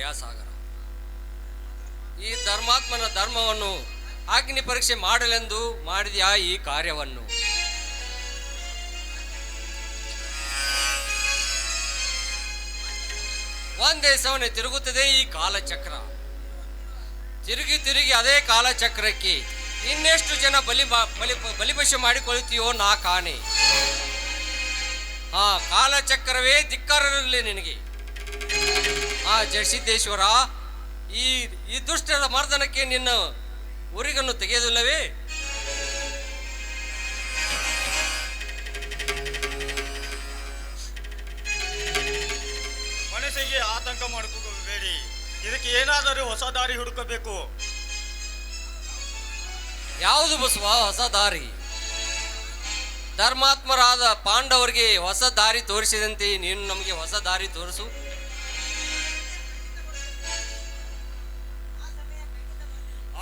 ದಯಾಸಾಗರ. ಈ ಧರ್ಮಾತ್ಮನ ಧರ್ಮವನ್ನು ಅಗ್ನಿ ಪರೀಕ್ಷೆ ಮಾಡಲೆಂದು ಮಾಡಿದ್ಯಾ ಈ ಕಾರ್ಯವನ್ನು. ಒಂದೇ ಸಮನೆ ತಿರುಗುತ್ತದೆ ಈ ಕಾಲಚಕ್ರ. ತಿರುಗಿ ತಿರುಗಿ ಅದೇ ಕಾಲಚಕ್ರಕ್ಕೆ ಇನ್ನೆಷ್ಟು ಜನ ಬಲಿಪಶು ಮಾಡಿಕೊಳ್ಳುತ್ತೀಯೋ ನಾ ಕಾಣೆ. ಕಾಲಚಕ್ರವೇ ಧಿಕ್ಕಾರರಲ್ಲಿ ನಿನಗೆ. ಜಯಸಿದ್ದೇಶ್ವರ, ಈ ದುಷ್ಟರ ಮರ್ದನಕ್ಕೆ ನಿನ್ನ ಉರಿಗನ್ನು ತೆಗೆಯುವುದಿಲ್ಲವೇ? ಮನಸ್ಸಿಗೆ ಆತಂಕ ಮಾಡಿಕೊಳ್ಳಬೇಡಿ. ಇದಕ್ಕೆ ಏನಾದರೂ ಹೊಸ ದಾರಿ ಹುಡುಕಬೇಕು. ಯಾವುದು ಬಸವ ಹೊಸ ದಾರಿ? ಧರ್ಮಾತ್ಮರಾದ ಪಾಂಡವರಿಗೆ ಹೊಸ ದಾರಿ ತೋರಿಸಿದಂತೆ ನೀನು ನಮಗೆ ಹೊಸ ದಾರಿ ತೋರಿಸು.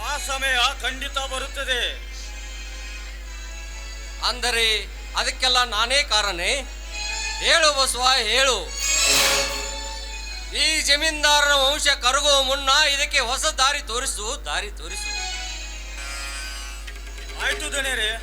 ಆ ಸಮಯ ಖಂಡಿತ ಬರುತ್ತದೆ. ಅಂದರೆ ಅದಕ್ಕೆಲ್ಲ ನಾನೇ ಕಾರಣ? ಹೇಳು ಬಸವ, ಹೇಳು. ಈ ಜಮೀನ್ದಾರನ ವಂಶ ಕರಗುವ ಮುನ್ನ ಇದಕ್ಕೆ ಹೊಸ ದಾರಿ ತೋರಿಸು, ದಾರಿ ತೋರಿಸು. ಆಯ್ತು ದಣಿಯರೇ.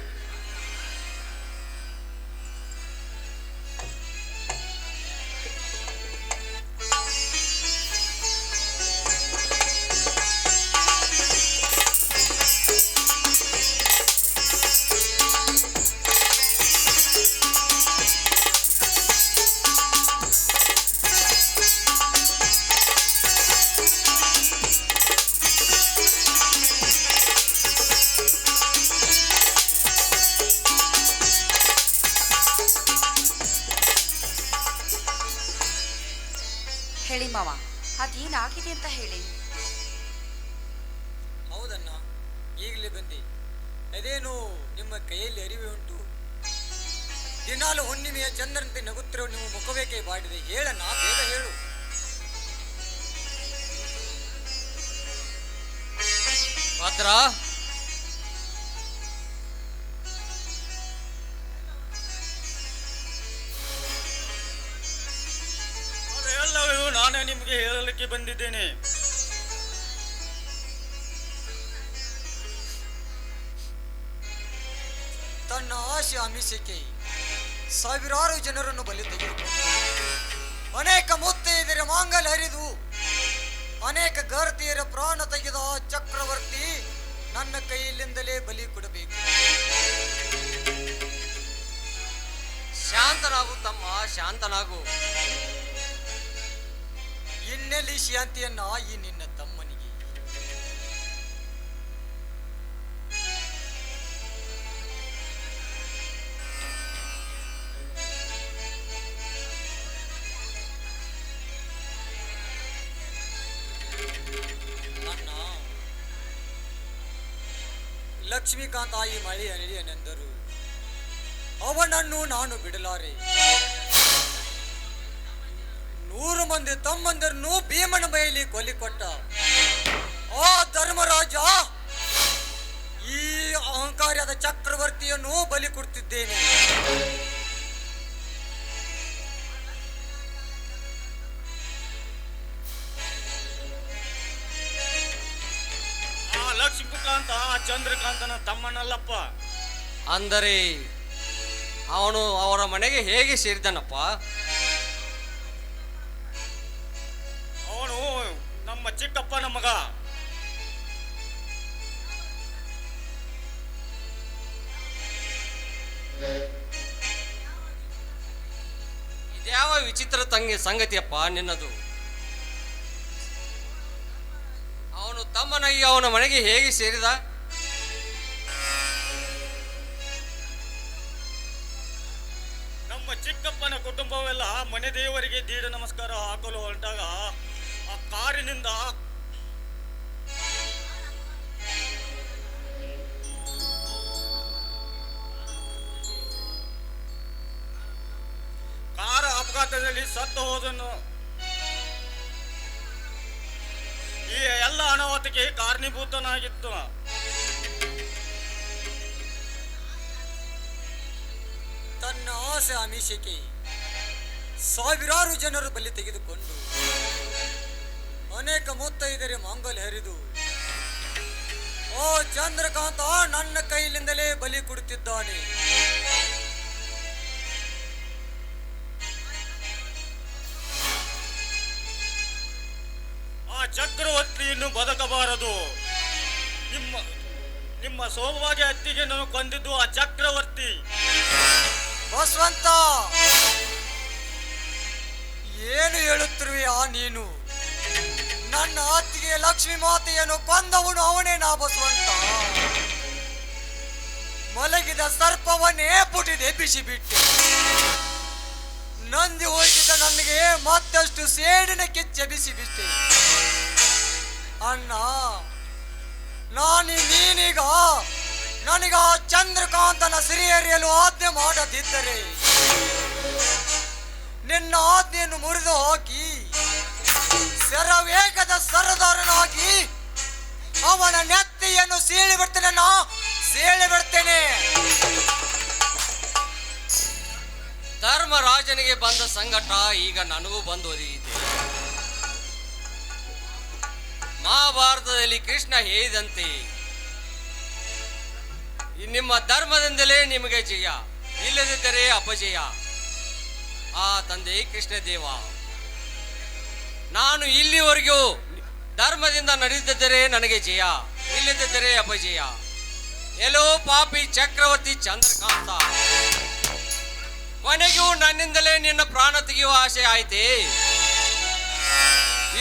ಹೇಳಿ ಮಾವ, ಅದೇನಾಗಿದೆ ಅಂತ ಹೇಳಿ. ಹೌದಣ್ಣ, ಈಗಲೇ ಬಂದೆ. ಅದೇನು ನಿಮ್ಮ ಕೈಯಲ್ಲಿ ಅರಿವೆ ಉಂಟು? ದಿನಾಲು ಹುಣ್ಣಿಮೆಯ ಚಂದ್ರನಂತೆ ನಗುತ್ತಿರೋ ನಿಮ್ಮ ಮುಖವೇಕೆ ಬಾಡಿದೆ? ಹೇಳಣ್ಣ, ಬೇಗ ಹೇಳು. ಭದ್ರ, ಅದೆಲ್ಲವೂ ನಾನೇ ನಿಮಗೆ ಹೇಳಲಿಕ್ಕೆ ಬಂದಿದ್ದೇನೆ. ತನ್ನ ಆಶೆ ಆಮಿಷಕ್ಕೆ ಸಾವಿರಾರು ಜನರನ್ನು ಬಲಿ ತೆಗೆದುಕೊಂಡು ಅನೇಕ ಮುತ್ತೈದರ ಮಾಂಗಲ್ಯ ಹರಿದು ಅನೇಕ ಗರ್ತಿಯರ ಪ್ರಾಣ ತೆಗೆದ ಚಕ್ರವರ್ತಿ ನನ್ನ ಕೈಯಲ್ಲಿಂದಲೇ ಬಲಿ ಕೊಡಬೇಕು. ಶಾಂತನಾಗು ತಮ್ಮ, ಶಾಂತನಾಗು. ಇನ್ನೆಲ್ಲಿ ಶಾಂತಿಯನ್ನ ಈ ನಿನ್ನ ತಮ್ಮನಿಗೆ? ನನ್ನ ಲಕ್ಷ್ಮೀಕಾಂತ ಈ ಮಳೆಯ ಅಳಿಯನೆಂದರು ಅವನನ್ನು ನಾನು ಬಿಡಲಾರೆ. 100 ಮಂದಿ ತಮ್ಮಂದರನ್ನು ಭೀಮನ ಬಯಲಿ ಕೊಲ್ಲಿಕೊಟ್ಟ ಆ ಧರ್ಮರಾಜ ಈ ಅಹಂಕಾರಿಯಾದ ಚಕ್ರವರ್ತಿಯನ್ನು ಬಲಿ ಕೊಡ್ತಿದ್ದೇನೆ. ಆ ಲಕ್ಷ್ಮೀಕಾಂತ ಚಂದ್ರಕಾಂತನ ತಮ್ಮನಲ್ಲಪ್ಪ. ಅಂದರೆ ಅವನು ಅವರ ಮನೆಗೆ ಹೇಗೆ ಸೇರಿದನಪ್ಪ? ಅವನು ನಮ್ಮ ಚಿಕ್ಕಪ್ಪನ ಮಗ. ಇದ್ಯಾವ ವಿಚಿತ್ರ ಸಂಗತಿಯಪ್ಪ ನಿನ್ನದು? ಅವನು ತಮ್ಮನಾಗಿ ಅವನ ಮನೆಗೆ ಹೇಗೆ ಸೇರಿದ? ನಮ್ಮ ಚಿಕ್ಕಪ್ಪನ ಕುಟುಂಬವೆಲ್ಲ ಮನೆ ದೇವರಿಗೆ ದೀಡ ನಮಸ್ಕಾರ ಹಾಕಲು ಹೊರಟಾಗ ಆ ಕಾರಿನಿಂದ ಕಾರ ಅಪಘಾತದಲ್ಲಿ ಸತ್ತು ಹೋದನು. ಈ ಎಲ್ಲ ಅನಾಹುತಕ್ಕೆ ಕಾರಣೀಭೂತನಾಗಿತ್ತು. ತನ್ನ ಆಸೆ ಆಮಿಷಕ್ಕೆ ಸಾವಿರಾರು ಜನರು ಬಲಿ ತೆಗೆದುಕೊಂಡು ಅನೇಕ ಮುತ್ತೈದರಿ ಮಾಂಗಲ್ಯ ಹರಿದು ಓ ಚಂದ್ರಕಾಂತ ನನ್ನ ಕೈಲಿಂದಲೇ ಬಲಿ ಕೊಡುತ್ತಿದ್ದಾನೆ. ಆ ಚಕ್ರವರ್ತಿ ಇನ್ನು ಬದುಕಬಾರದು. ನಿಮ್ಮ ಸೋಮವಾಗಿ ಅತ್ತಿಗೆ ನಾನು ಕೊಂದಿದ್ದು ಆ ಚಕ್ರವರ್ತಿ. ಬಸವಂತ, ಏನು ಹೇಳುತ್ತಿರುವೆಯಾ ನೀನು? ನನ್ನ ಅತ್ತಿಗೆ ಲಕ್ಷ್ಮೀ ಮಾತೆಯನ್ನು ಕೊಂದವನು ಅವನೇ ನಾ ಬಸವಂತ. ಮಲಗಿದ ಸರ್ಪವನ್ನೇ ಪುಟಿದೆ ಬಿಸಿ ಬಿಟ್ಟೆ. ನಂದಿ ಹೋಗಿದ್ದ ನನಗೆ ಮತ್ತಷ್ಟು ಸೇಡಿನ ಕಿಚ್ಚ ಬಿಸಿ ಬಿಟ್ಟೆ. ಅಣ್ಣ, ನೀನೀಗ ನನಗ ಚಂದ್ರಕಾಂತನ ಸಿರಿಯರಿಯಲು ಆಜ್ಞೆ ಮಾಡದಿದ್ದರೆ ನಿನ್ನ ಆಜ್ಞೆಯನ್ನು ಮುರಿದು ಹಾಕಿ ಶರವೇಗದ ಸರದಾರನಾಗಿ ಅವನ ನೆತ್ತಿಯನ್ನು ಸೀಳಿ ಬಿಡ್ತೇನೆ. ಧರ್ಮರಾಜನಿಗೆ ಬಂದ ಸಂಕಟ ಈಗ ನನಗೂ ಬಂದು ಒದಗಿದೆ. ಮಹಾಭಾರತದಲ್ಲಿ ಕೃಷ್ಣ ಹೇಳಿದಂತೆ ನಿಮ್ಮ ಧರ್ಮದಿಂದಲೇ ನಿಮಗೆ ಜಯ, ಇಲ್ಲದಿದ್ದರೆ ಅಪಜಯ. ಆ ತಂದೆ ಕೃಷ್ಣದೇವ, ನಾನು ಇಲ್ಲಿವರೆಗೂ ಧರ್ಮದಿಂದ ನಡೆದಿದ್ದರೆ ನನಗೆ ಜಯ, ಇಲ್ಲದಿದ್ದರೆ ಅಪಜಯ. ಎಲ್ಲೋ ಪಾಪಿ ಚಕ್ರವರ್ತಿ ಚಂದ್ರಕಾಂತ, ಕೊನೆಗೂ ನನ್ನಿಂದಲೇ ನಿನ್ನ ಪ್ರಾಣ ತೆಗೆಯುವ ಆಸೆ ಆಯ್ತೆ.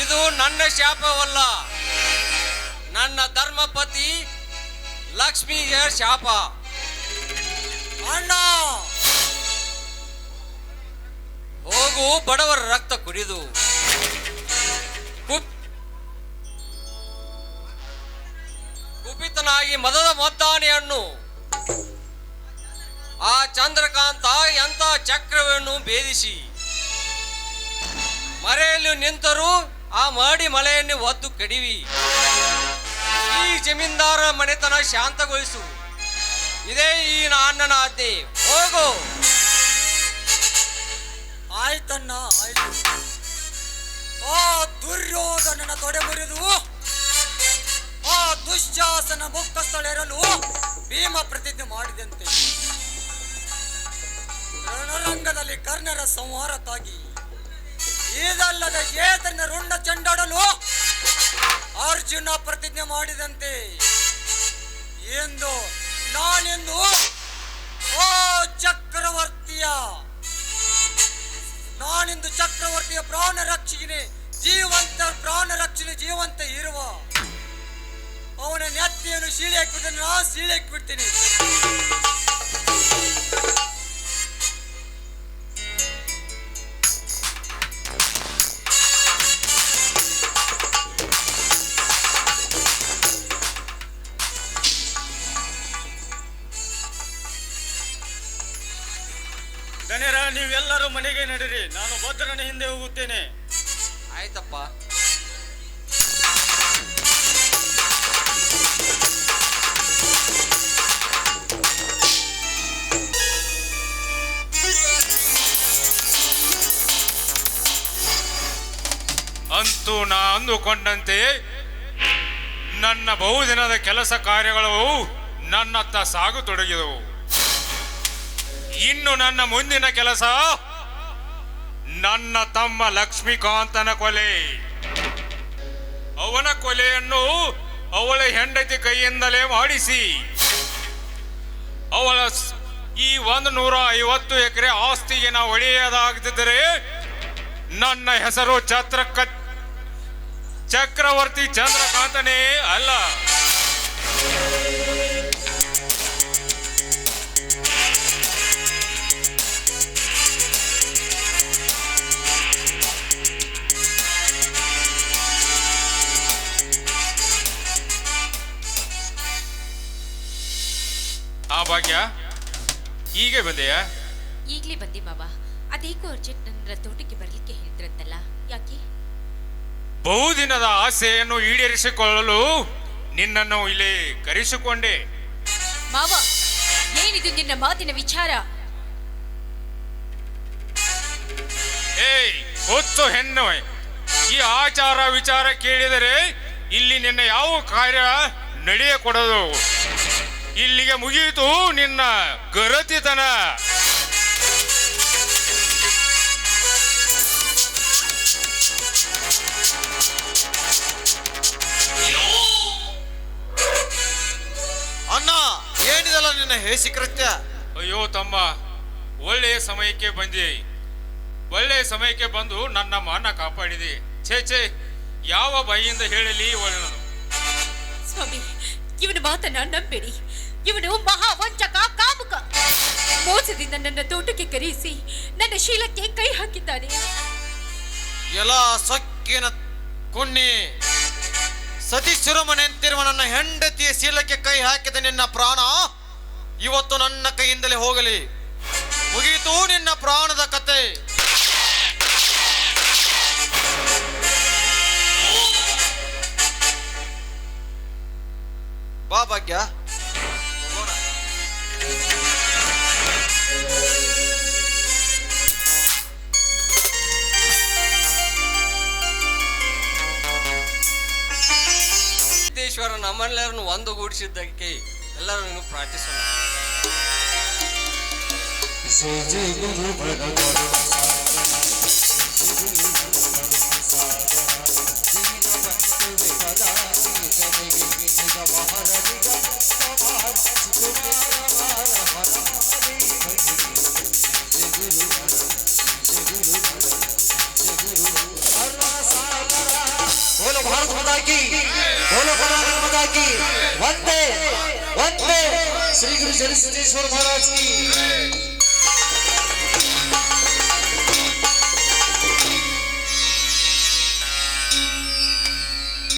ಇದು ನನ್ನ ಶಾಪವಲ್ಲ, ನನ್ನ ಧರ್ಮಪತಿ ಲಕ್ಷ್ಮಿಗೆ ಶಾಪ. ಅಣ್ಣ, ಹೋಗು, ಬಡವರ ರಕ್ತ ಕುಡಿದು ಕುಪಿತನಾಗಿ ಮದದ ಮದ್ದಾನೆಯನ್ನು ಆ ಚಂದ್ರಕಾಂತ ಎಂತ ಚಕ್ರವನ್ನು ಭೇದಿಸಿ ಮರೆಯಲು ನಿಂತರೂ ಆ ಮಾಡಿ ಮಳೆಯನ್ನು ಒದ್ದು ಕಡಿವಿ. ಈ ಜಮೀನ್ದಾರ ಮನೆತನ ಶಾಂತಗೊಳಿಸು. ಇದೇ ಈ ಅಣ್ಣನ ಆಜ್ಞೆ. ಹೋಗು. ಆಯ್ತಣ್ಣ, ಆಯ್ತು. ಆ ದುರ್ಯೋಧನನ ತೊಡೆ ಮುರಿದು ಆ ದುಶ್ಯಾಸನ ಮುಖಸ್ಥಳೆರಲು ಭೀಮ ಪ್ರತಿಜ್ಞೆ ಮಾಡಿದಂತೆ ರಣರಂಗದಲ್ಲಿ ಕರ್ಣರ ಸಂಹಾರ ತಾಗಿ ಇದಲ್ಲದ ಏತನ ರುಂಡ ಚೆಂಡಾಡಲು ಅರ್ಜುನ ಪ್ರತಿಜ್ಞೆ ಮಾಡಿದಂತೆ ಎಂದು ನಾನೆಂದು ಓ ಚಕ್ರವರ್ತಿಯ ನಾನಿಂದು ಚಕ್ರವರ್ತಿಯ ಪ್ರಾಣ ರಕ್ಷಿಗೆ ಜೀವಂತ ಇರುವ ಅವನ ನೆತ್ತಿಯನ್ನು ಸೀಳೆಕ್ ಬಿಡ್ತೀನಿ. ಗಣ್ಯರ, ನೀವೆಲ್ಲರೂ ಮನೆಗೆ ನಡೀರಿ. ನಾನು ಭದ್ರನ ಹಿಂದೆ ಹೋಗುತ್ತೇನೆ. ಆಯ್ತಪ್ಪ. ಅಂತೂ ನಾ ಅಂದುಕೊಂಡಂತೆ ನನ್ನ ಬಹುದಿನದ ಕೆಲಸ ಕಾರ್ಯಗಳು ನನ್ನತ್ತ ಸಾಗತೊಡಗಿದವು. ಇನ್ನು ನನ್ನ ಮುಂದಿನ ಕೆಲಸ ನನ್ನ ತಮ್ಮ ಲಕ್ಷ್ಮೀಕಾಂತನ ಕೊಲೆ. ಅವನ ಕೊಲೆಯನ್ನು ಅವಳ ಹೆಂಡತಿ ಕೈಯಿಂದಲೇ ಮಾಡಿಸಿ ಅವಳ ಈ 150 ಎಕರೆ ಆಸ್ತಿಗೆ ನಾವು ಒಡೆಯದಾಗದಿದ್ದರೆ ನನ್ನ ಹೆಸರು ಚಕ್ರವರ್ತಿ ಚಂದ್ರಕಾಂತನೇ ಅಲ್ಲ. ಆ ಭಾಗ್ಯ, ಹೀಗೆ ಬಂದೆಯಾ? ಈಗಲೇ ಬಂದೆ ಮಾವ. ಅದೇಕೋ ಅರ್ಜೆಂಟ್ ನನ್ನ ತೋಟಕ್ಕೆ ಬರಲಿಕ್ಕೆ ಹೇಳಿದ್ರಂತಲ್ಲ, ಯಾಕೆ? ಬಹುದಿನದ ಆಸೆಯನ್ನು ಈಡೇರಿಸಿಕೊಳ್ಳಲು ನಿನ್ನನ್ನು ಇಲ್ಲಿ ಕರೆಸಿಕೊಂಡೆ. ಮಾವ, ಏನಿದು ನಿನ್ನ ಮಾತಿನ ವಿಚಾರ? ಏಯ್ ಹುಚ್ಚು ಹೆಣ್ಣು, ಈ ಆಚಾರ ವಿಚಾರ ಕೇಳಿದರೆ ಇಲ್ಲಿ ನಿನ್ನ ಯಾವ ಕಾರ್ಯ ನಡೆಯ ಕೊಡದು. ಇಲ್ಲಿಗೆ ಮುಗಿಯಿತು ನಿನ್ನ ಗರತಿತನ. ಅಣ್ಣ, ಏನಿದಲ್ಲ ನಿನ್ನ ಹೇಸಿ ಕೃತ್ಯ? ಅಯ್ಯೋ ತಮ್ಮ, ಒಳ್ಳೆಯ ಸಮಯಕ್ಕೆ ಬಂದಿ. ಒಳ್ಳೆಯ ಸಮಯಕ್ಕೆ ಬಂದು ನನ್ನ ಮಾನ ಕಾಪಾಡಿದೆ. ಛೇ, ಯಾವ ಬಾಯಿಯಿಂದ ಹೇಳಲಿ ಒಳ್ಳೆಯದು. ಸ್ವಾಮಿ, ಇವನ ಮಾತನ್ನ ನಂಬೇಡಿ. ಇವನು ಮಹಾವಂಚಕ, ಕಾಮುಕ. ಮೋಸದಿಂದ ನನ್ನ ತೋಟಕ್ಕೆ ಕರೆಯಿಸಿ ನನ್ನ ಶೀಲಕ್ಕೆ ಕೈ ಹಾಕಿದ್ದಾನೆ. ಎಲ್ಲ ಸೊಕ್ಕಿನ ಕುನ್ನಿ, ಸತಿ ಶಿರೋಮಣಿ ಅಂತಿರುವ ನನ್ನ ಹೆಂಡತಿಯ ಶೀಲಕ್ಕೆ ಕೈ ಹಾಕಿದ ನಿನ್ನ ಪ್ರಾಣ ಇವತ್ತು ನನ್ನ ಕೈಯಿಂದಲೇ ಹೋಗಲಿ. ಮುಗಿಯಿತು ನಿನ್ನ ಪ್ರಾಣದ ಕತೆ. ಬಾ ಭಾಗ್ಯ, ಹೋಗೋಣ. ಸಿದ್ದೇಶ್ವರ ನಮ್ಮೆಲ್ಲರನ್ನು ಒಂದುಗೂಡಿಸಿದ್ದಕ್ಕೆ ಎಲ್ಲರನ್ನು ಪ್ರಾರ್ಥಿಸೋಣ. बोलो भारत माता की, बोलो भारत माता की, वंदे वंदे श्री गुरु सिद्धेश्वर महाराज की।